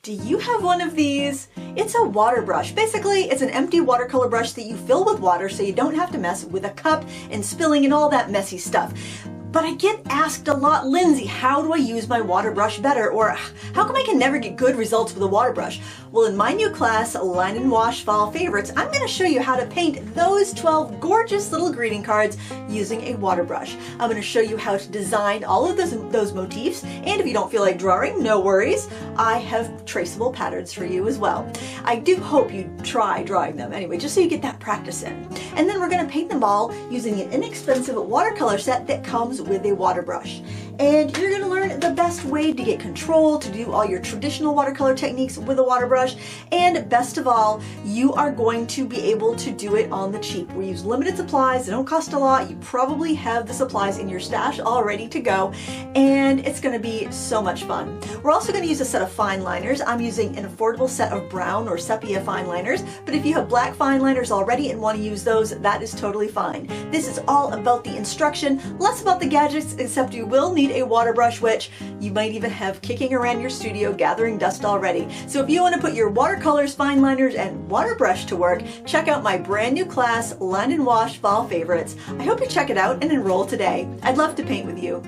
Do you have one of these? It's a water brush. Basically, it's an empty watercolor brush that you fill with water so you don't have to mess with a cup and spilling and all that messy stuff. But I get asked a lot, Lindsay, how do I use my water brush better? Or how come I can never get good results with a water brush? Well, in my new class, Line and Wash Fall Favorites, I'm going to show you how to paint those 12 gorgeous little greeting cards using a water brush. I'm going to show you how to design all of those motifs, and if you don't feel like drawing, no worries, I have traceable patterns for you as well. I do hope you try drawing them anyway, just so you get that practice in. And then we're going to paint them all using an inexpensive watercolor set that comes with a water brush. And you're going to learn the best way to get control, to do all your traditional watercolor techniques with a water brush, and best of all, you are going to be able to do it on the cheap. We use limited supplies, they don't cost a lot, you probably have the supplies in your stash all ready to go, and it's going to be so much fun. We're also going to use a set of fine liners. I'm using an affordable set of brown or sepia fine liners, but if you have black fine liners already and want to use those, that is totally fine. This is all about the instruction, less about the gadgets, except you will need a water brush, which you might even have kicking around your studio gathering dust already. So if you want to put your watercolors, fine liners, and water brush to work, check out my brand new class, Line and Wash Fall Favorites. I hope you check it out and enroll today. I'd love to paint with you.